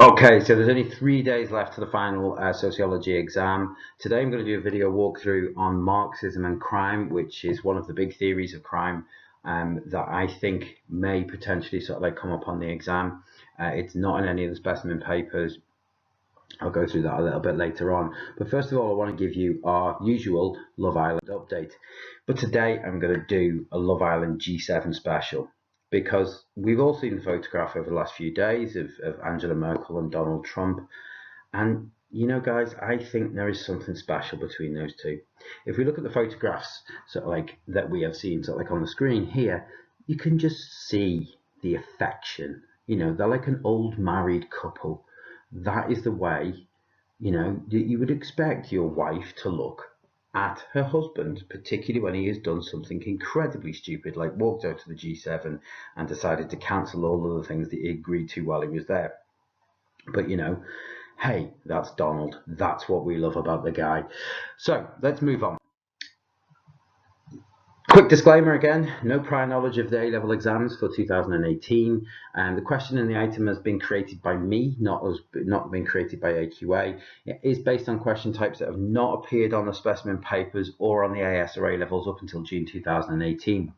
Okay, so there's only 3 days left to the final sociology exam. Today I'm going to do a video walkthrough on Marxism and crime, which is one of the big theories of crime that I think may potentially sort of like come up on the exam. It's not in any of the specimen papers. I'll go through that a little bit later on. But first of all, I want to give you our usual Love Island update. But today I'm going to do a Love Island G7 special because we've all seen the photograph over the last few days of Angela Merkel and Donald Trump. And you know, guys, I think there is something special between those two. If we look at the photographs sort of like that we have seen sort of like on the screen here, you can just see the affection. You know, they're like an old married couple. That is the way, you know, you would expect your wife to look at her husband, particularly when he has done something incredibly stupid, like walked out to the G7 and decided to cancel all of the things that he agreed to while he was there. But, you know, hey, that's Donald. That's what we love about the guy. So let's move on. Quick disclaimer again, no prior knowledge of the A-level exams for 2018. And the question in the item has been created by me, not been created by AQA. It is based on question types that have not appeared on the specimen papers or on the AS or A-levels up until June 2018.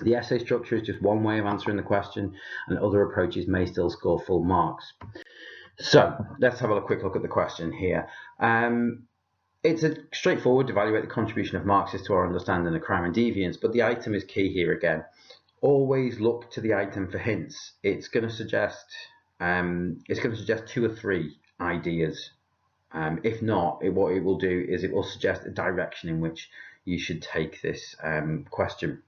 The essay structure is just one way of answering the question, and other approaches may still score full marks. So let's have a quick look at the question here. It's straightforward to evaluate the contribution of Marxists to our understanding of crime and deviance, but the item is key here again. Always look to the item for hints. It's going to suggest 2 or 3 ideas. If not, what it will do is it will suggest a direction in which you should take this question.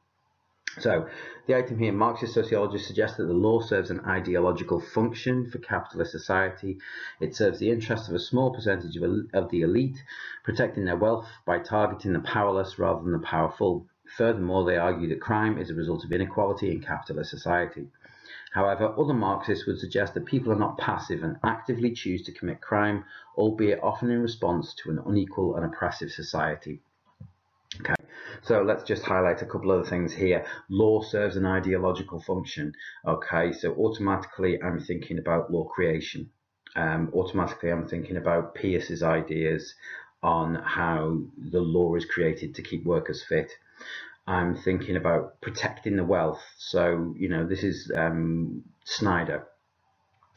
So the item here, Marxist sociologists suggest that the law serves an ideological function for capitalist society. It serves the interests of a small percentage of the elite, protecting their wealth by targeting the powerless rather than the powerful. Furthermore, they argue that crime is a result of inequality in capitalist society. However, other Marxists would suggest that people are not passive and actively choose to commit crime, albeit often in response to an unequal and oppressive society. Okay, so let's just highlight a couple other things here. Law serves an ideological function. Okay, so automatically I'm thinking about law creation. Automatically I'm thinking about Peirce's ideas on how the law is created to keep workers fit. I'm thinking about protecting the wealth. So, you know, this is Snyder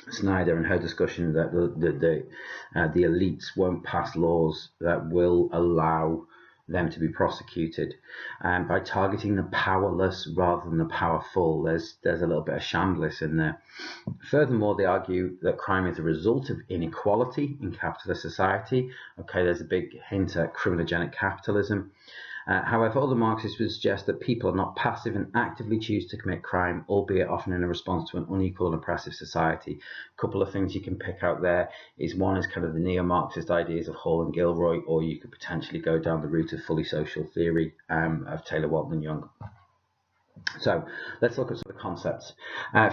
and her discussion that the elites won't pass laws that will allow them to be prosecuted by targeting the powerless rather than the powerful. There's a little bit of shambliss in there. Furthermore, they argue that crime is a result of inequality in capitalist society. Okay, there's a big hint at criminogenic capitalism. However, other Marxists would suggest that people are not passive and actively choose to commit crime, albeit often in a response to an unequal and oppressive society. A couple of things you can pick out there is one is kind of the neo-Marxist ideas of Hall and Gilroy, or you could potentially go down the route of fully social theory of Taylor, Walton and Young. So let's look at some of the concepts.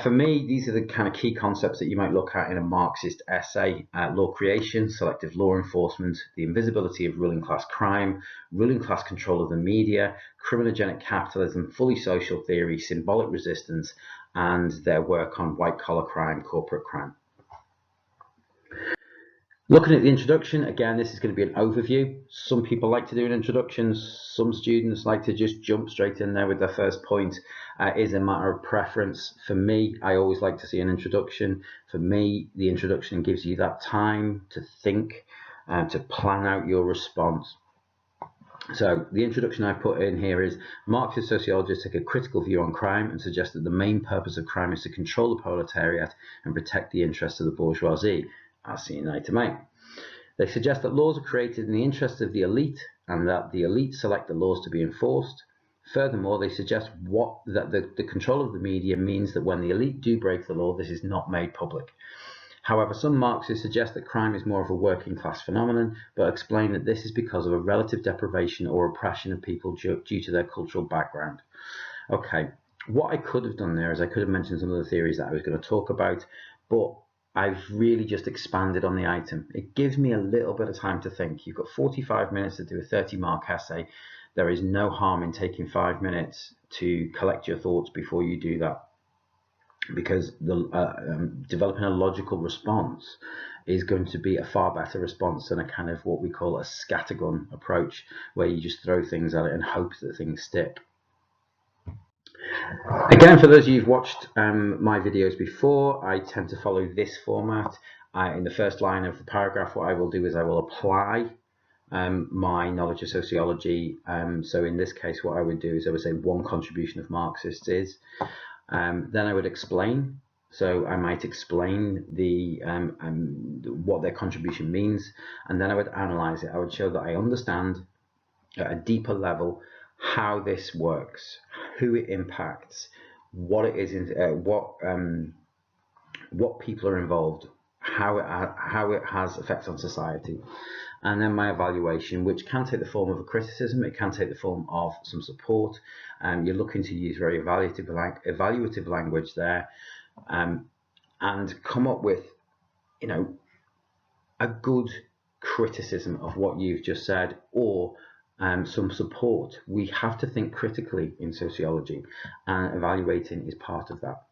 For me, these are the kind of key concepts that you might look at in a Marxist essay. Law creation, selective law enforcement, the invisibility of ruling class crime, ruling class control of the media, criminogenic capitalism, fully social theory, symbolic resistance, and their work on white-collar crime, corporate crime. Looking at the introduction, again, this is going to be an overview. Some people like to do an introduction. Some students like to just jump straight in there with their first point. It is a matter of preference. For me, I always like to see an introduction. For me, the introduction gives you that time to think and to plan out your response. So the introduction I put in here is Marxist sociologists take a critical view on crime and suggest that the main purpose of crime is to control the proletariat and protect the interests of the bourgeoisie. As seen in item 8. They suggest that laws are created in the interest of the elite and that the elite select the laws to be enforced. Furthermore, they suggest that the control of the media means that when the elite do break the law, this is not made public. However, some Marxists suggest that crime is more of a working class phenomenon, but explain that this is because of a relative deprivation or oppression of people due to their cultural background. Okay, what I could have done there is I could have mentioned some of the theories that I was going to talk about, but I've really just expanded on the item. It gives me a little bit of time to think. You've got 45 minutes to do a 30-mark essay. There is no harm in taking 5 minutes to collect your thoughts before you do that. because developing a logical response is going to be a far better response than a kind of what we call a scattergun approach, where you just throw things at it and hope that things stick. Again, for those of you who've watched my videos before, I tend to follow this format. In the first line of the paragraph, what I will do is I will apply my knowledge of sociology. So in this case, what I would do is I would say one contribution of Marxists is. Then I would explain. So I might explain what their contribution means, and then I would analyze it. I would show that I understand at a deeper level how this works, who it impacts, what it is, what people are involved, how it has effects on society, and then my evaluation, which can take the form of a criticism, it can take the form of some support. You're looking to use very evaluative language there, and come up with, a good criticism of what you've just said, or some support. We have to think critically in sociology, and evaluating is part of that.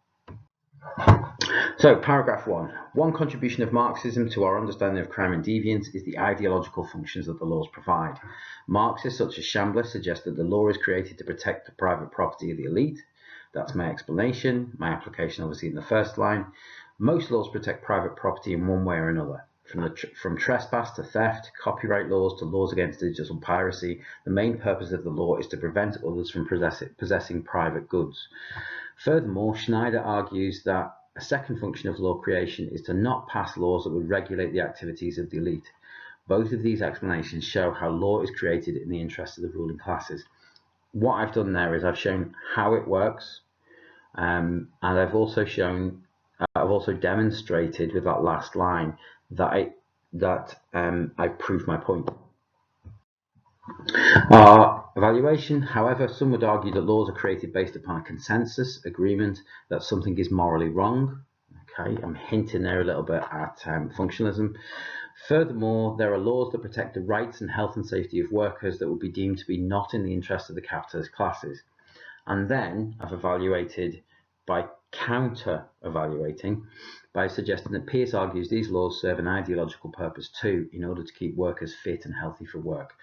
So, paragraph 1. One contribution of Marxism to our understanding of crime and deviance is the ideological functions that the laws provide. Marxists such as Chambliss suggest that the law is created to protect the private property of the elite. That's my explanation. My application obviously in the first line. Most laws protect private property in one way or another. From trespass to theft, copyright laws to laws against digital piracy, the main purpose of the law is to prevent others from possessing private goods. Furthermore, Schneider argues that a second function of law creation is to not pass laws that would regulate the activities of the elite. Both of these explanations show how law is created in the interest of the ruling classes. What I've done there is I've shown how it works, and I've also demonstrated with that last line that I proved my point. Evaluation, however, some would argue that laws are created based upon a consensus agreement that something is morally wrong. Okay, I'm hinting there a little bit at functionalism. Furthermore, there are laws that protect the rights and health and safety of workers that would be deemed to be not in the interest of the capitalist classes. And then I've evaluated by counter-evaluating by suggesting that Peirce argues these laws serve an ideological purpose too, in order to keep workers fit and healthy for work.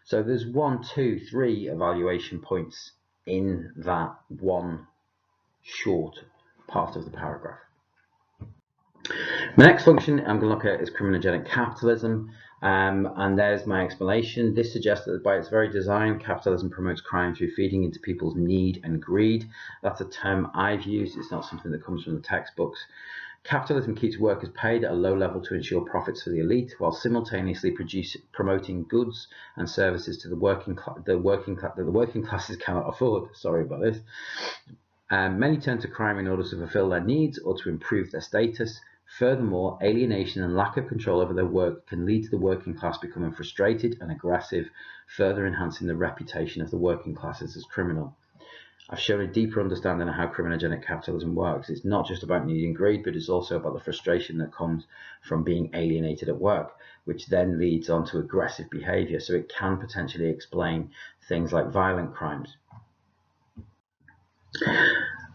So there's 1, 2, 3 evaluation points in that one short part of the paragraph. The next function I'm going to look at is criminogenic capitalism, and there's my explanation. This suggests that by its very design, capitalism promotes crime through feeding into people's need and greed. That's a term I've used. It's not something that comes from the textbooks. Capitalism keeps workers paid at a low level to ensure profits for the elite, while simultaneously promoting goods and services to the working classes cannot afford. Sorry about this. Many turn to crime in order to fulfill their needs or to improve their status. Furthermore, alienation and lack of control over their work can lead to the working class becoming frustrated and aggressive, further enhancing the reputation of the working classes as criminal. I've shown a deeper understanding of how criminogenic capitalism works. It's not just about need and greed, but it's also about the frustration that comes from being alienated at work, which then leads on to aggressive behavior. So it can potentially explain things like violent crimes.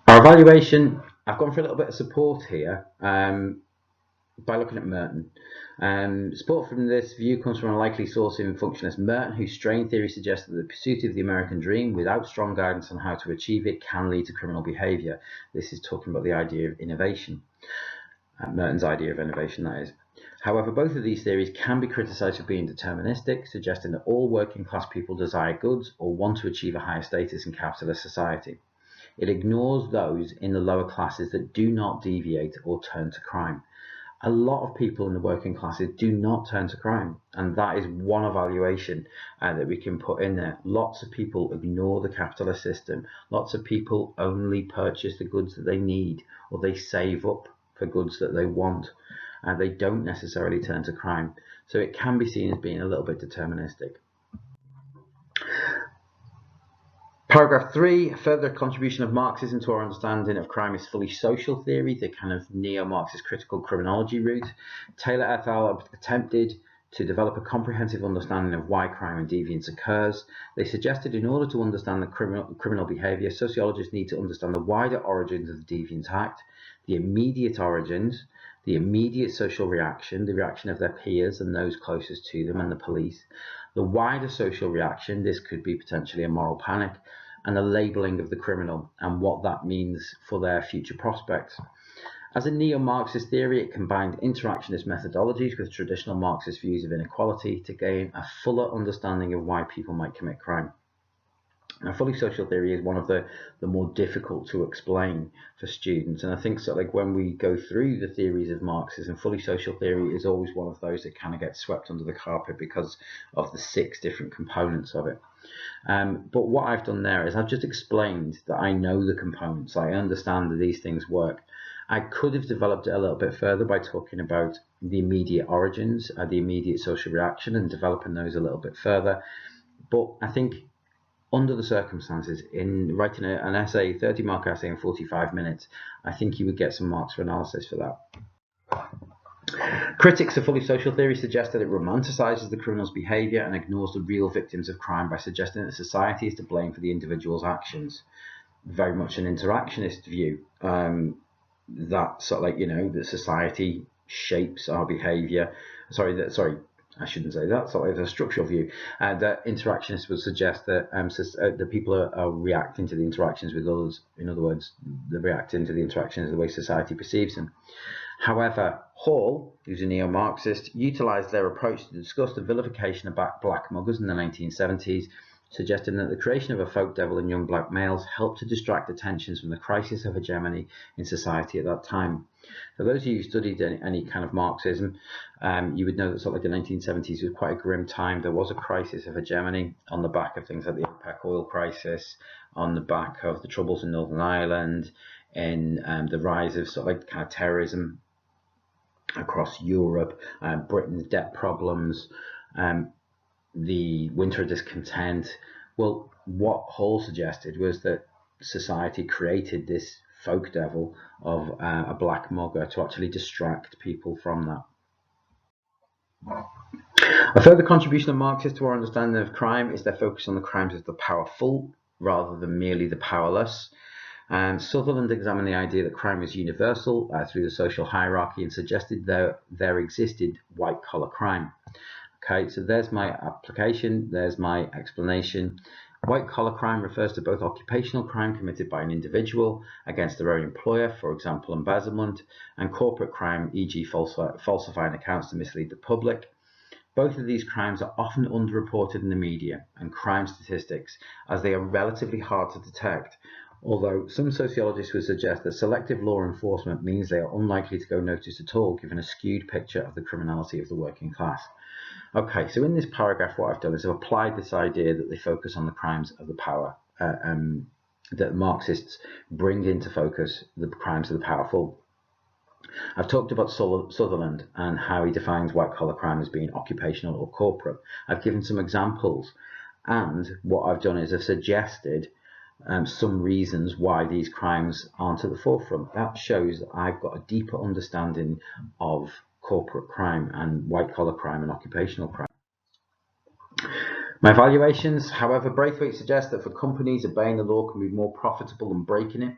Our evaluation, I've gone for a little bit of support here by looking at Merton. Support from this view comes from a likely source in functionalist Merton, whose strain theory suggests that the pursuit of the American dream without strong guidance on how to achieve it can lead to criminal behavior. This is talking about the idea of innovation. Merton's idea of innovation, that is. However, both of these theories can be criticized for being deterministic, suggesting that all working class people desire goods or want to achieve a higher status in capitalist society. It ignores those in the lower classes that do not deviate or turn to crime. A lot of people in the working classes do not turn to crime, and that is one evaluation that we can put in there. Lots of people ignore the capitalist system. Lots of people only purchase the goods that they need, or they save up for goods that they want. They don't necessarily turn to crime. So it can be seen as being a little bit deterministic. Paragraph 3, a further contribution of Marxism to our understanding of crime is fully social theory, the kind of neo-Marxist critical criminology route. Taylor et al. Attempted to develop a comprehensive understanding of why crime and deviance occurs. They suggested in order to understand the criminal behaviour, sociologists need to understand the wider origins of the deviant act, the immediate origins, the immediate social reaction, the reaction of their peers and those closest to them and the police, the wider social reaction, this could be potentially a moral panic, and the labelling of the criminal and what that means for their future prospects. As a neo-Marxist theory, it combined interactionist methodologies with traditional Marxist views of inequality to gain a fuller understanding of why people might commit crime. Now, fully social theory is one of the more difficult to explain for students, and I think so. Like when we go through the theories of Marxism, fully social theory is always one of those that kind of gets swept under the carpet because of the 6 different components of it. But what I've done there is I've just explained that I know the components. I understand that these things work. I could have developed it a little bit further by talking about the immediate origins, the immediate social reaction, and developing those a little bit further. But I think under the circumstances, in writing an essay, 30-mark essay in 45 minutes, I think you would get some marks for analysis for that. Critics of fully social theory suggest that it romanticizes the criminal's behavior and ignores the real victims of crime by suggesting that society is to blame for the individual's actions. Very much an interactionist view, that sort of like, that society shapes our behavior. I shouldn't say that. Sort of a structural view. That interactionists would suggest that the people are reacting to the interactions with others. In other words, they're reacting to the interactions the way society perceives them. However, Hall, who's a neo-Marxist, utilised their approach to discuss the vilification of black muggers in the 1970s, suggesting that the creation of a folk devil in young black males helped to distract attentions from the crisis of hegemony in society at that time. For those of you who studied any kind of Marxism, you would know that sort of like the 1970s was quite a grim time. There was a crisis of hegemony on the back of things like the OPEC oil crisis, on the back of the troubles in Northern Ireland, and the rise of sort of like kind of terrorism across Europe, Britain's debt problems, the winter of discontent. Well, what Hall suggested was that society created this folk devil of a black mugger to actually distract people from that. A further contribution of Marxists to our understanding of crime is their focus on the crimes of the powerful rather than merely the powerless. Sutherland examined the idea that crime is universal through the social hierarchy and suggested there existed white-collar crime. Okay, so there's my application, there's my explanation. White-collar crime refers to both occupational crime committed by an individual against their own employer, for example, embezzlement, and corporate crime, e.g. falsifying accounts to mislead the public. Both of these crimes are often underreported in the media and crime statistics, as they are relatively hard to detect, although some sociologists would suggest that selective law enforcement means they are unlikely to go noticed at all, given a skewed picture of the criminality of the working class. Okay, so in this paragraph, what I've done is I've applied this idea that they focus on the crimes of the power, that Marxists bring into focus the crimes of the powerful. I've talked about Sutherland and how he defines white-collar crime as being occupational or corporate. I've given some examples, and what I've done is I've suggested some reasons why these crimes aren't at the forefront. That shows that I've got a deeper understanding of corporate crime and white-collar crime and occupational crime. My evaluations, however, Braithwaite suggests that for companies, obeying the law can be more profitable than breaking it.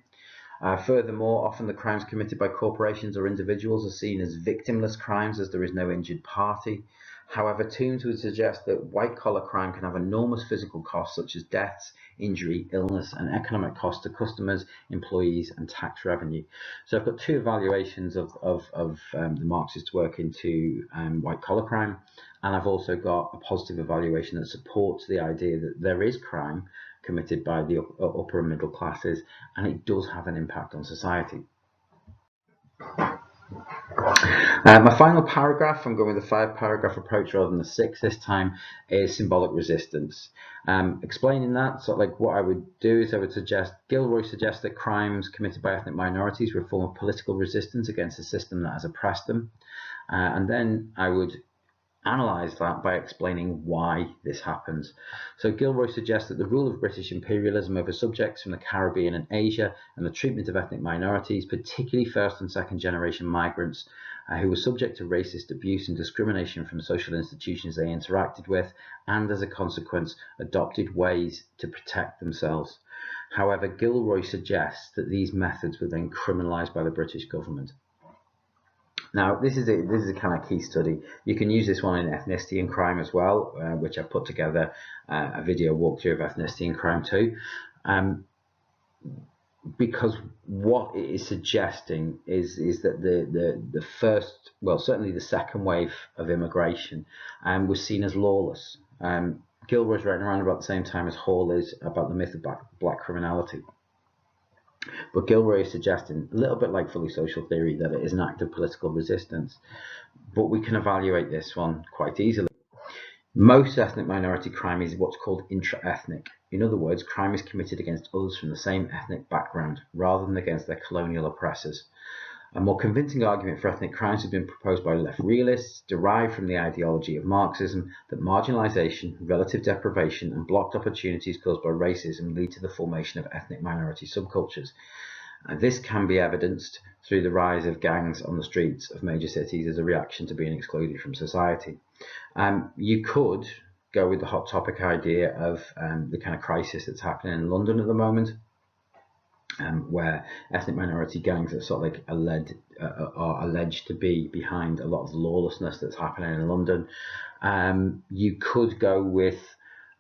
Furthermore, often the crimes committed by corporations or individuals are seen as victimless crimes, as there is no injured party. However, Toombs would suggest that white-collar crime can have enormous physical costs such as deaths, injury, illness, and economic costs to customers, employees, and tax revenue. So I've got 2 evaluations of the Marxist work into white-collar crime, and I've also got a positive evaluation that supports the idea that there is crime committed by the upper and middle classes, and it does have an impact on society. My final paragraph, I'm going with a 5-paragraph approach rather than a 6 this time, is symbolic resistance. Explaining that, sort of like what I would do is I would suggest, Gilroy suggests that crimes committed by ethnic minorities were a form of political resistance against a system that has oppressed them. And then I would analyse that by explaining why this happens. So Gilroy suggests that the rule of British imperialism over subjects from the Caribbean and Asia, and the treatment of ethnic minorities, particularly first and second generation migrants, who were subject to racist abuse and discrimination from social institutions they interacted with, and as a consequence adopted ways to protect themselves. However, Gilroy suggests that these methods were then criminalised by the British government. Now, this is a kind of key study. You can use this one in ethnicity and crime as well, which I've put together a video walkthrough of ethnicity and crime too. Because what it is suggesting is that the first, well, certainly the second wave of immigration was seen as lawless. Gilroy's writing around about the same time as Hall is about the myth of black criminality. But Gilroy is suggesting, a little bit like fully social theory, that it is an act of political resistance. But we can evaluate this one quite easily. Most ethnic minority crime is what's called intra-ethnic. In other words, crime is committed against others from the same ethnic background, rather than against their colonial oppressors. A more convincing argument for ethnic crimes has been proposed by left realists, derived from the ideology of Marxism, that marginalisation, relative deprivation, and blocked opportunities caused by racism lead to the formation of ethnic minority subcultures. And this can be evidenced through the rise of gangs on the streets of major cities as a reaction to being excluded from society. You could go with the hot topic idea of the kind of crisis that's happening in London at the moment, where ethnic minority gangs are sort of like are alleged to be behind a lot of the lawlessness that's happening in London. You could go with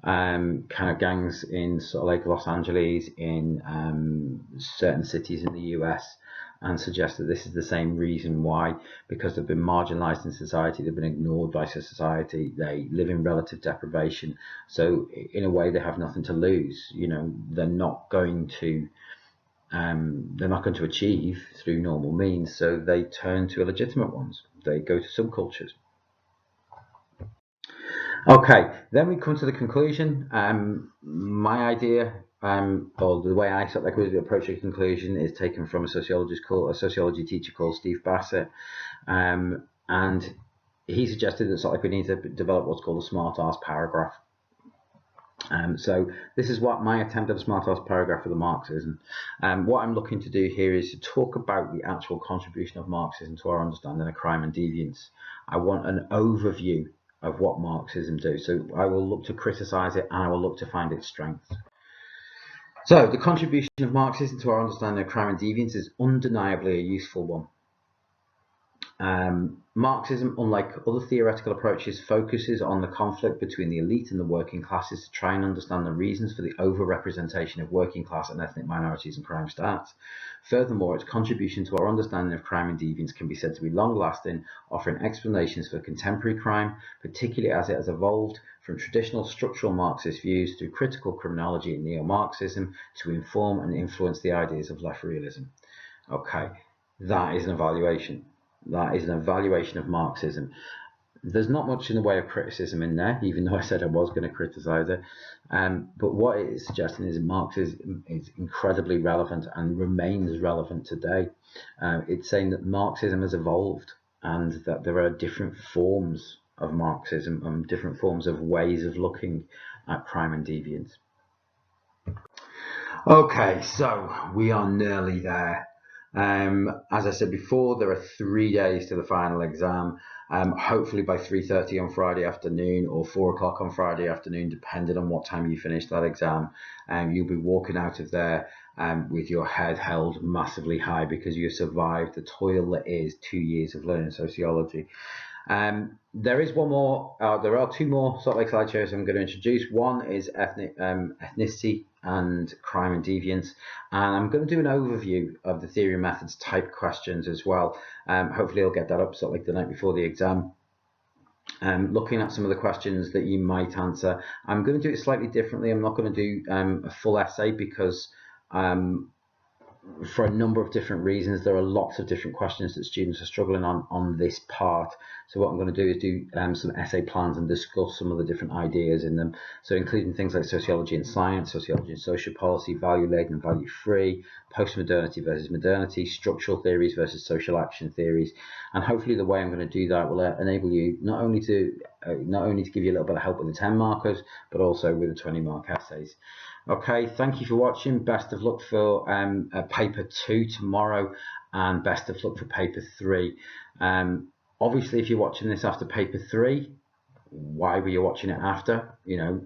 kind of gangs in sort of like Los Angeles, in certain cities in the US, and suggest that this is the same reason why, because they've been marginalized in society, they've been ignored by society, they live in relative deprivation, so in a way they have nothing to lose. You know, they're not going to achieve through normal means, so they turn to illegitimate ones. They go to subcultures. Okay, then we come to the conclusion. My idea, or the way I sort of like approach a conclusion, is taken from a sociology teacher called Steve Bassett, and he suggested that sort of like we need to develop what's called a smart arse paragraph. So this is what my attempt at a smart arse paragraph for the Marxism. What I'm looking to do here is to talk about the actual contribution of Marxism to our understanding of crime and deviance. I want an overview of what Marxism do. So I will look to criticize it, and I will look to find its strengths. So the contribution of Marxism to our understanding of crime and deviance is undeniably a useful one. Marxism, unlike other theoretical approaches, focuses on the conflict between the elite and the working classes to try and understand the reasons for the over-representation of working class and ethnic minorities in crime stats. Furthermore, its contribution to our understanding of crime and deviance can be said to be long-lasting, offering explanations for contemporary crime, particularly as it has evolved from traditional structural Marxist views through critical criminology and neo-Marxism to inform and influence the ideas of left realism. Okay, that is an evaluation. That is an evaluation of Marxism. There's not much in the way of criticism in there, even though I said I was going to criticize it. But what it is suggesting is that Marxism is incredibly relevant and remains relevant today. It's saying that Marxism has evolved and that there are different forms of Marxism and different forms of ways of looking at crime and deviance. Okay, so we are nearly there. As I said before, there are 3 days to the final exam. Hopefully by 3:30 on Friday afternoon or 4 o'clock on Friday afternoon, depending on what time you finish that exam, you'll be walking out of there with your head held massively high because you survived the toil that is 2 years of learning sociology. There is one more. There are 2 more sort of like slideshows I'm going to introduce. One is ethnicity and crime and deviance, and I'm going to do an overview of the theory and methods type questions as well. Hopefully I'll get that up sort of like the night before the exam. Looking at some of the questions that you might answer. I'm going to do it slightly differently. I'm not going to do a full essay because for a number of different reasons. There are lots of different questions that students are struggling on this part. So what I'm going to do is do some essay plans and discuss some of the different ideas in them. So including things like sociology and science, sociology and social policy, value-laden and value-free, post-modernity versus modernity, structural theories versus social action theories. And hopefully the way I'm going to do that will enable you not only to give you a little bit of help with the 10 markers, but also with the 20-mark essays. Okay, thank you for watching. Best of luck for paper 2 tomorrow, and best of luck for paper 3. Obviously, if you're watching this after paper 3, why were you watching it after? You know,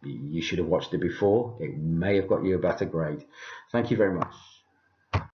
you should have watched it before. It may have got you a better grade. Thank you very much.